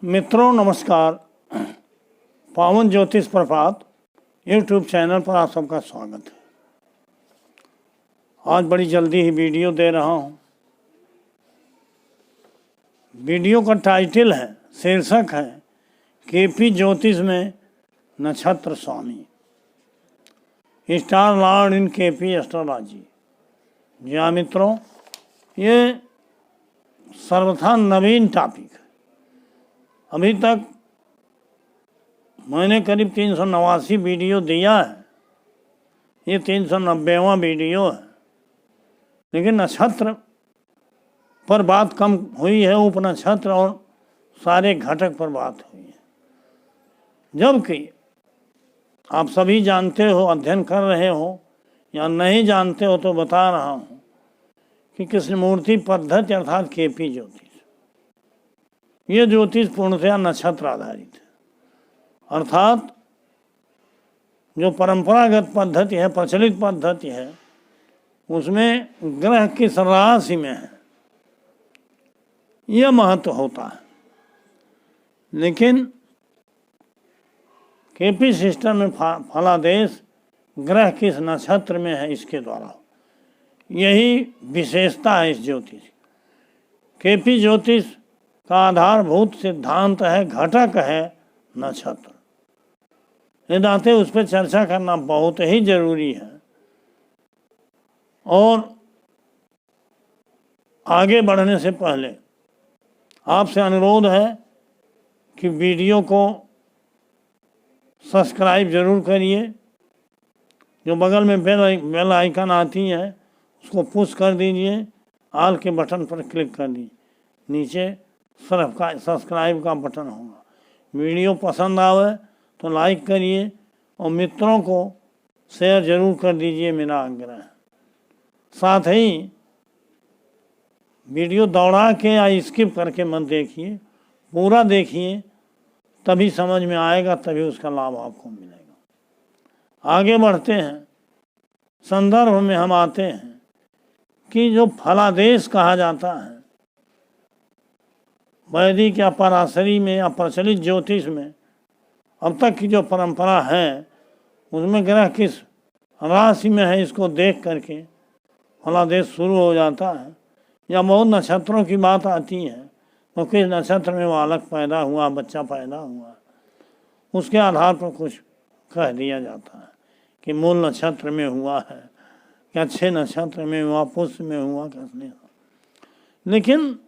मित्रों नमस्कार। पावन ज्योतिष प्रभात यूट्यूब चैनल पर आप सबका स्वागत है। आज बड़ी जल्दी ही वीडियो दे रहा हूँ। वीडियो का टाइटल है, शीर्षक है केपी ज्योतिष में नक्षत्र स्वामी, star lord in KP astrology. जी हाँ मित्रों, ये सर्वथा नवीन टॉपिक है। अभी तक मैंने करीब 389 वीडियो दिया है, ये 390वां वीडियो है, लेकिन नक्षत्र पर बात कम हुई है, उपनक्षत्र और सारे घटक पर बात हुई है। जबकि आप सभी जानते हो, अध्ययन कर रहे हो, या नहीं जानते हो तो बता रहा हूँ कि कृष्णमूर्ति पद्धति अर्थात केपी ज्योतिष, ये ज्योतिष पूर्णतया नक्षत्र आधारित है। अर्थात जो परंपरागत पद्धति है, प्रचलित पद्धति है, उसमें ग्रह किस राशि में है यह महत्व होता है। लेकिन केपी सिस्टम में फलादेश ग्रह किस नक्षत्र में है इसके द्वारा, यही विशेषता है इस ज्योतिष। केपी ज्योतिष का आधारभूत सिद्धांत है, घटक है नक्षत्र। वेदांते उस पर चर्चा करना बहुत ही जरूरी है। और आगे बढ़ने से पहले आपसे अनुरोध है कि वीडियो को सब्सक्राइब जरूर करिए। जो बगल में बेल आइकन आती है उसको पुश कर दीजिए, ऑल के बटन पर क्लिक कर दीजिए, नीचे सब्सक्राइब का बटन होगा। वीडियो पसंद आवे तो लाइक करिए और मित्रों को शेयर जरूर कर दीजिए, मेरा आग्रह है। साथ ही वीडियो दौड़ा के या स्किप करके मत देखिए, पूरा देखिए, तभी समझ में आएगा, तभी उसका लाभ आपको मिलेगा। आगे बढ़ते हैं। संदर्भ में हम आते हैं कि जो फलादेश कहा जाता है वैदिक या पराशरी में या प्रचलित ज्योतिष में, अब तक की जो परंपरा है उसमें ग्रह किस राशि में है इसको देख करके फलादेश शुरू हो जाता है। या बहुत नक्षत्रों की बात आती है तो किस नक्षत्र में बालक पैदा हुआ, बच्चा पैदा हुआ, उसके आधार पर कुछ कह दिया जाता है कि मूल नक्षत्र में हुआ है, क्या 6 नक्षत्र में हुआ, पुष्य में हुआ, किसने। लेकिन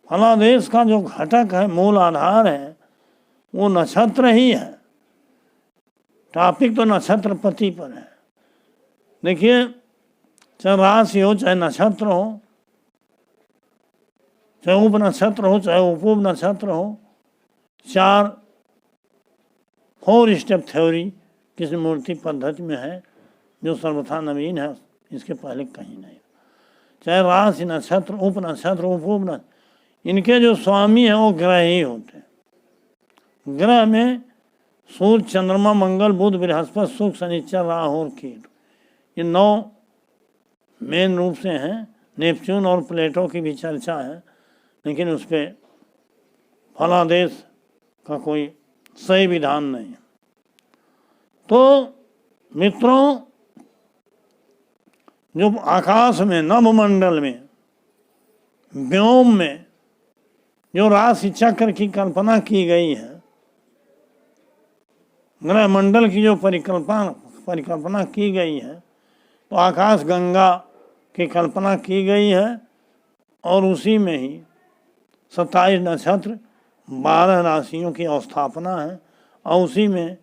फलादेश का जो घटक है, मूल आधार है, वो नक्षत्र ही है। टॉपिक तो नक्षत्र पति पर है। देखिए, चाहे राशि हो, चाहे नक्षत्र हो, चाहे उप नक्षत्र हो, चाहे उप नक्षत्र हो, 4 स्टेप थ्योरी कृष्णमूर्ति पद्धति में है, जो सर्वथा नवीन है, इसके पहले कहीं नहीं। चाहे राशि, नक्षत्र, उप नक्षत्र, उप नक्षत्र, इनके जो स्वामी हैं वो ग्रह ही होते हैं। ग्रह में सूर्य, चंद्रमा, मंगल, बुध, बृहस्पति, शुक्र, शनिचर, राहु और केतु, ये 9 मेन रूप से हैं। नेपच्यून और प्लेटो की भी चर्चा है, लेकिन उस पर फलादेश का कोई सही विधान नहीं है। तो मित्रों, जो आकाश में, नभमंडल में, व्योम में जो राशि चक्र की कल्पना की गई है, ग्रह मंडल की जो परिकल्पना की गई है, तो आकाश गंगा की कल्पना की गई है और उसी में ही 27 नक्षत्र, 12 राशियों की अवस्थापना है। और उसी में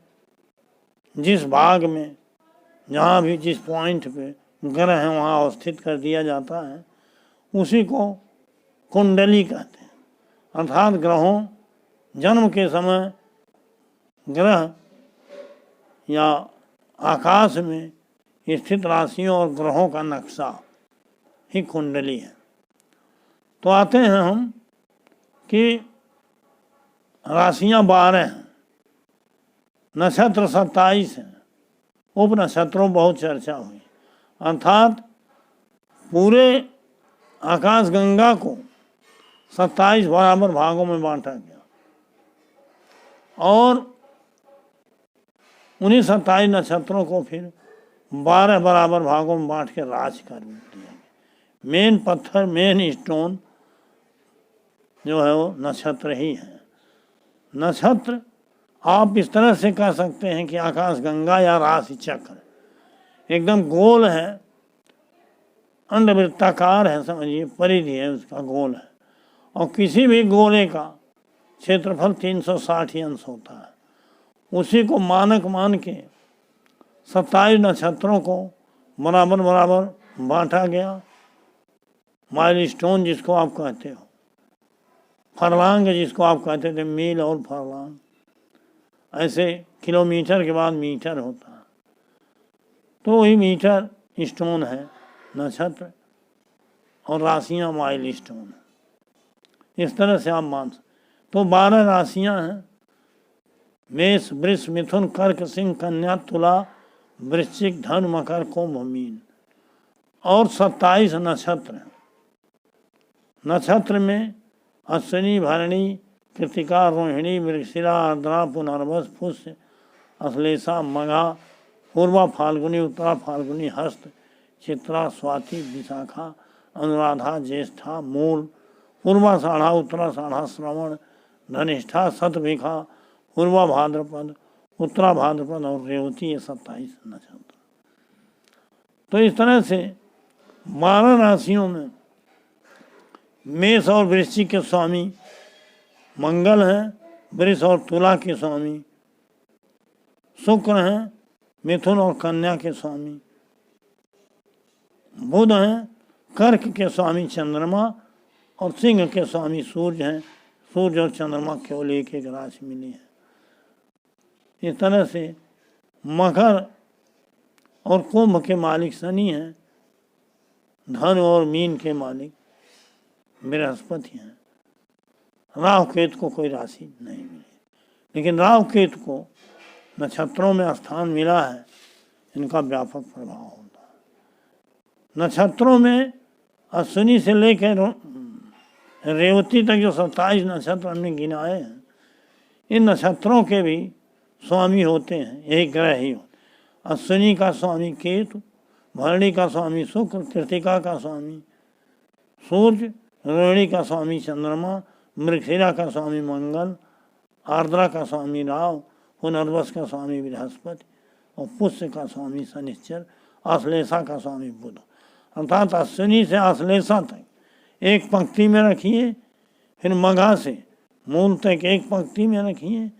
जिस भाग में, जहाँ भी जिस पॉइंट पे ग्रह है वहाँ अवस्थित कर दिया जाता है, उसी को कुंडली कहते हैं। अर्थात ग्रहों, जन्म के समय ग्रह या आकाश में स्थित राशियों और ग्रहों का नक्शा ही कुंडली है। तो आते हैं हम कि राशियाँ 12 हैं, नक्षत्र 27 हैं, उप नक्षत्रों बहुत चर्चा हुई। अर्थात पूरे आकाश गंगा को 27 बराबर भागों में बांटा गया। और उन्हीं 27 नक्षत्रों को फिर 12 बराबर भागों में बांट के राज कर दिया। मेन पत्थर, मेन स्टोन जो है वो नक्षत्र ही है। नक्षत्र आप इस तरह से कह सकते हैं कि आकाश गंगा या राशि चक्र एकदम गोल है, अंडवृत्ताकार है, समझिए परिधि है उसका, गोल है। और किसी भी गोले का क्षेत्रफल 360 अंश होता है। उसी को मानक मान के 27 नक्षत्रों को बराबर बराबर बांटा गया। माइलस्टोन जिसको आप कहते हो, फरलांग जिसको आप कहते थे, मील और फरलांग, ऐसे किलोमीटर के बाद मीटर होता है, तो वही मीटर स्टोन है नक्षत्र, और राशियाँ माइलस्टोन। इस तरह से आप मान सकते। तो 12 राशियाँ हैं, मेष, वृष, मिथुन, कर्क, सिंह, कन्या, तुला, वृश्चिक, धनु, मकर, कुंभ, मीन, और 27 नक्षत्र हैं। नक्षत्र में अश्विनी, भरणी, कृतिका, रोहिणी, मृगशिरा, आर्द्रा, पुनर्वस, पुष्य, अश्लेषा, मघा, पूर्वा फाल्गुनी, उत्तरा फाल्गुनी, हस्त, चित्रा, स्वाति, विशाखा, अनुराधा, ज्येष्ठा, मूल, पूर्वाषाढ़ा, उत्तराषाढ़ा, श्रवण, धनिष्ठा, शतभिखा, पूर्वा भाद्रपद, उत्तरा भाद्रपद और रेवती, ये 27 नक्षत्र। तो इस तरह से 12 राशियों में मेष और वृश्चिक के स्वामी मंगल हैं, वृष और तुला के स्वामी शुक्र हैं, मिथुन और कन्या के स्वामी बुध हैं, कर्क के स्वामी चंद्रमा और सिंह के स्वामी सूर्य हैं। सूर्य और चंद्रमा केवल एक एक राशि मिली है। इस तरह से मकर और कुंभ के मालिक शनि हैं, धनु और मीन के मालिक बृहस्पति हैं। राहु केतु को कोई राशि नहीं मिली, लेकिन राहु केतु को नक्षत्रों में स्थान मिला है, इनका व्यापक प्रभाव होता है। नक्षत्रों में अश्विनी से लेकर रेवती तक जो 27 नक्षत्र हमने गिनाए हैं, इन नक्षत्रों के भी स्वामी होते हैं, यही ग्रह ही होते। अश्विनी का स्वामी केतु, भरणी का स्वामी शुक्र, कृतिका का स्वामी सूर्य, रोहिणी का स्वामी चंद्रमा, मृगशिरा का स्वामी मंगल, आर्द्रा का स्वामी राहु, पुनर्वस का स्वामी बृहस्पति और पुष्य का स्वामी शनिश्चर, आश्लेषा का स्वामी बुध। अर्थात अश्विनी से आश्लेषा तक एक पंक्ति में रखिए, फिर मघा से मूल तक एक पंक्ति में रखिए,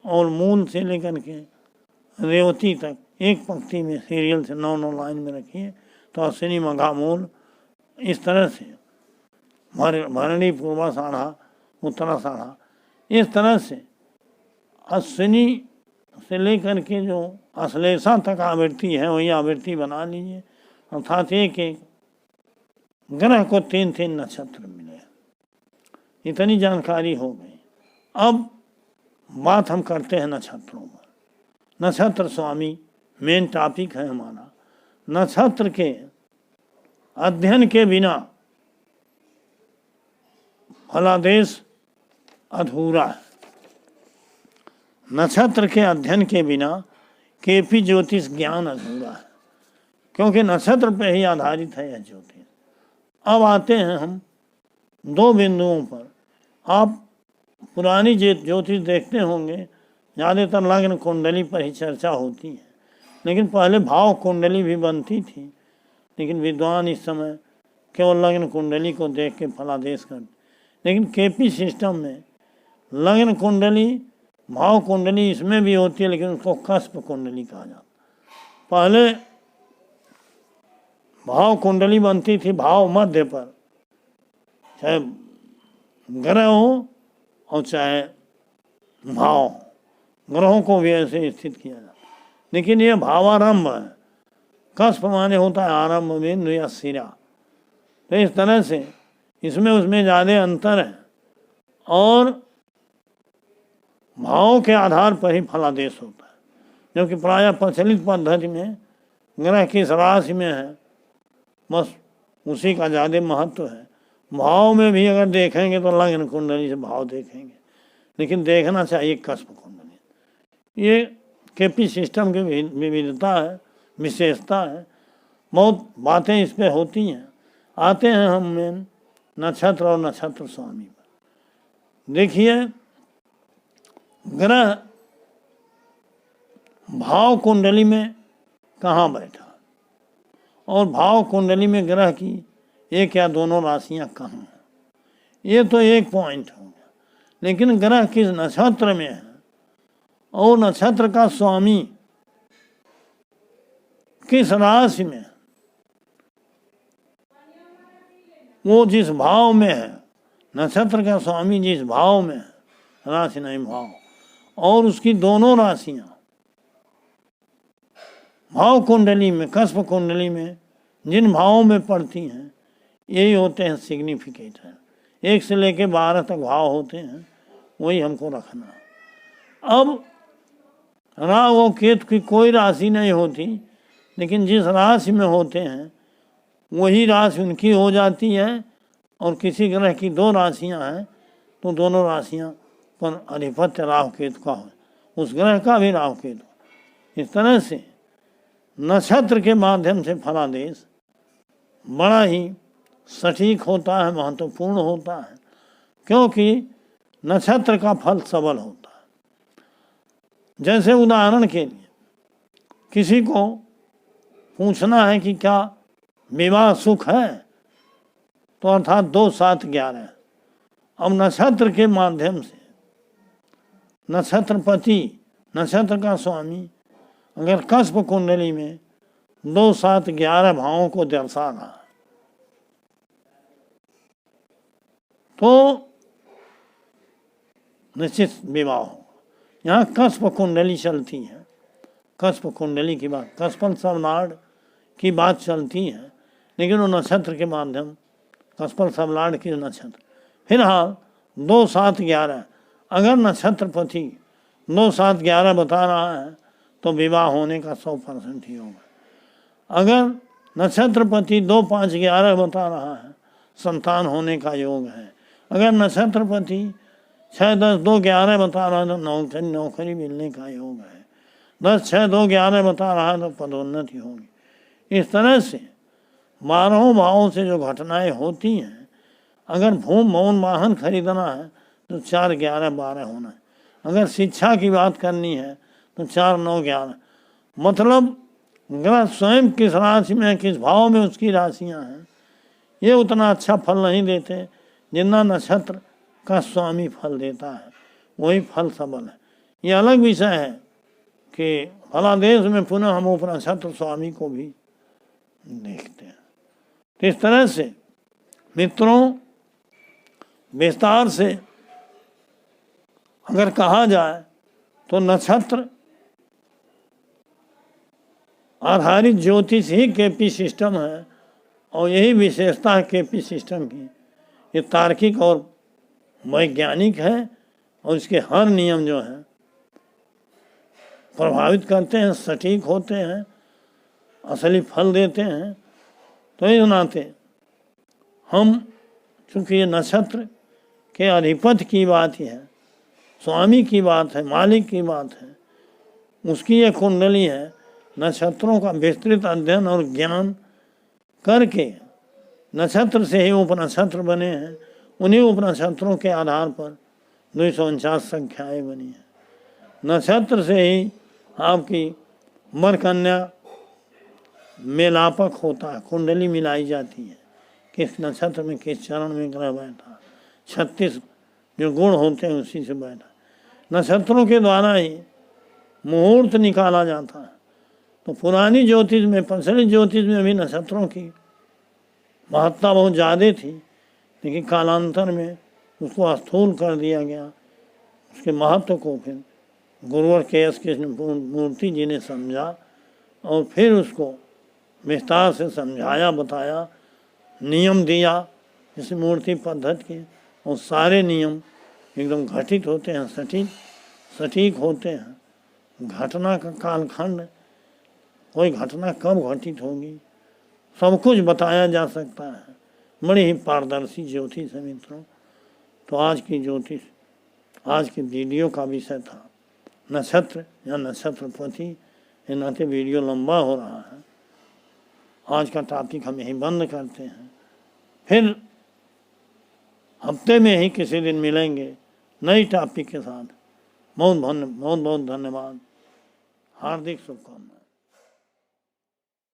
और मूल से लेकर के रेवती तक एक पंक्ति में सीरियल से 9 लाइन में रखिए। तो अश्विनी, मघा, मूल, इस तरह से भरणी, पूर्वाषाढ़ा, उत्तराषाढ़ा, इस तरह से अश्विनी से लेकर के जो आश्लेषा तक आवृत्ति है वही आवृत्ति बना लीजिए। अर्थात एक एक ग्रह को 3-3 नक्षत्र मिले। इतनी जानकारी हो गई। अब बात हम करते हैं नक्षत्रों पर। नक्षत्र स्वामी मेन टॉपिक है हमारा। नक्षत्र के अध्ययन के बिना फलादेश अधूरा है। नक्षत्र के अध्ययन के बिना केपी ज्योतिष ज्ञान अधूरा है, क्योंकि नक्षत्र पर ही आधारित है यह ज्योतिष। अब आते हैं हम 2 बिंदुओं पर। आप पुरानी ज्योतिष देखते होंगे, ज़्यादातर लग्न कुंडली पर ही चर्चा होती है, लेकिन पहले भाव कुंडली भी बनती थी। लेकिन विद्वान इस समय केवल लग्न कुंडली को देख के फलादेश करते। लेकिन केपी सिस्टम में लग्न कुंडली, भाव कुंडली इसमें भी होती है, लेकिन उसको कस्प कुंडली कहा जाता। पहले भाव कुंडली बनती थी भाव मध्य पर, चाहे ग्रह हो और चाहे भाव, ग्रहों को भी ऐसे स्थित किया जाता। लेकिन ये भावारंभ है, कस्प माने होता है आरंभ, बिंदु या सिरा। तो इस तरह से इसमें उसमें ज़्यादा अंतर है, और भावों के आधार पर ही फलादेश होता है। जबकि प्रायः प्रचलित पद्धति में ग्रह किस राशि में है बस उसी का ज़्यादा महत्व है। भाव में भी अगर देखेंगे तो लग्न कुंडली से भाव देखेंगे, लेकिन देखना चाहिए कस्प कुंडली। ये केपी सिस्टम की विविधता है, विशेषता है। बहुत बातें इस पे होती हैं। आते हैं हम मेन नक्षत्र और नक्षत्र स्वामी पर। देखिए, ग्रह भाव कुंडली में कहाँ बैठा और भाव कुंडली में ग्रह की एक या दोनों राशियां कहाँ हैं, ये तो एक पॉइंट हो गया। लेकिन ग्रह किस नक्षत्र में है और नक्षत्र का स्वामी किस राशि में है, वो जिस भाव में है, नक्षत्र का स्वामी जिस भाव में है, राशि नहीं भाव, और उसकी दोनों राशियां भाव कुंडली में, कस्प कुंडली में जिन भावों में पड़ती हैं, यही होते हैं सिग्निफिकेटर। 1 से लेकर 12 तक भाव होते हैं, वही हमको रखना। अब राहु और केतु की कोई राशि नहीं होती, लेकिन जिस राशि में होते हैं वही राशि उनकी हो जाती है। और किसी ग्रह की 2 राशियां हैं तो दोनों राशियां पर अधिपत्य राहु केतु का हो, उस ग्रह का भी राहु केतु। इस तरह से नक्षत्र के माध्यम से फलादेश बड़ा ही सटीक होता है, महत्वपूर्ण होता है, क्योंकि नक्षत्र का फल सबल होता है। जैसे उदाहरण के लिए किसी को पूछना है कि क्या विवाह सुख है, तो अर्थात 2, 7, 11। अब नक्षत्र के माध्यम से नक्षत्रपति, नक्षत्र का स्वामी अगर कस्प कुंडली में 2, 7, 11 भावों को दर्शा रहा है, तो निश्चित विवाह होगा। यहाँ कस्प कुंडली चलती है, कस्प कुंडली की बात, कस्पन सबलाड की बात चलती है, लेकिन वो नक्षत्र के माध्यम, कस्पन सबलाड की नक्षत्र। फिलहाल 2, 7, 11 अगर नक्षत्रपति 2, 7, 11 बता रहा है तो विवाह होने का 100% ही होगा। अगर नक्षत्रपति 2, 5, 11 बता रहा है, संतान होने का योग है। अगर नक्षत्रपति 6, 10, 2, 11 बता रहा है तो नौकरी मिलने का योग है। 10, 6, 2, 11 बता रहा है तो पदोन्नति होगी। इस तरह से 12 भावों से जो घटनाएं होती हैं, अगर भूम भवन वाहन खरीदना है तो 4, 11, 12 होना है। अगर शिक्षा की बात करनी है तो 4, 9, 11। मतलब ग्रह स्वयं किस राशि में, किस भाव में उसकी राशियां हैं, ये उतना अच्छा फल नहीं देते जितना नक्षत्र का स्वामी फल देता है, वही फल सबल है। ये अलग विषय है कि फलादेश में पुनः हम उप नक्षत्र स्वामी को भी देखते हैं। तो इस तरह से मित्रों, विस्तार से अगर कहा जाए तो नक्षत्र आधारित ज्योतिष ही केपी सिस्टम है, और यही विशेषता है केपी सिस्टम की। ये तार्किक और वैज्ञानिक है, और इसके हर नियम जो हैं प्रभावित करते हैं, सटीक होते हैं, असली फल देते हैं। तो इस नाते हम, चूँकि ये नक्षत्र के अधिपति की बात ही है, स्वामी की बात है, मालिक की बात है, उसकी ये कुंडली है। नक्षत्रों का विस्तृत अध्ययन और ज्ञान करके नक्षत्र से ही उपनक्षत्र बने हैं। उन्हीं उपनक्षत्रों के आधार पर 249 संख्याएँ बनी हैं। नक्षत्र से ही आपकी मर कन्या मेलापक होता है, कुंडली मिलाई जाती है, किस नक्षत्र में किस चरण में ग्रह बैठा, 36 जो गुण होते हैं उसी से बैठा। नक्षत्रों के द्वारा ही मुहूर्त निकाला जाता है। तो पुरानी ज्योतिष में, प्रचलित ज्योतिष में भी नक्षत्रों की महत्ता बहुत ज़्यादा थी, लेकिन कालांतर में उसको स्थूल कर दिया गया। उसके महत्व को फिर गुरुवर के कृष्ण मूर्ति जी ने समझा और फिर उसको विस्तार से समझाया, बताया, नियम दिया इस मूर्ति पद्धति के, और सारे नियम एकदम घटित होते हैं, सटीक होते हैं। घटना का कालखंड, कोई घटना कब घटित होगी, सब कुछ बताया जा सकता है। बड़ी ही पारदर्शी ज्योतिष है मित्रों। तो आज की ज्योतिष आज के वीडियो का विषय था नक्षत्र या नक्षत्रपति। ये नाते वीडियो लंबा हो रहा है, आज का टॉपिक हम यहीं बंद करते हैं। फिर हफ्ते में ही किसी दिन मिलेंगे नई टॉपिक के साथ। बहुत बहुत धन्यवाद, हार्दिक शुभकामनाएं।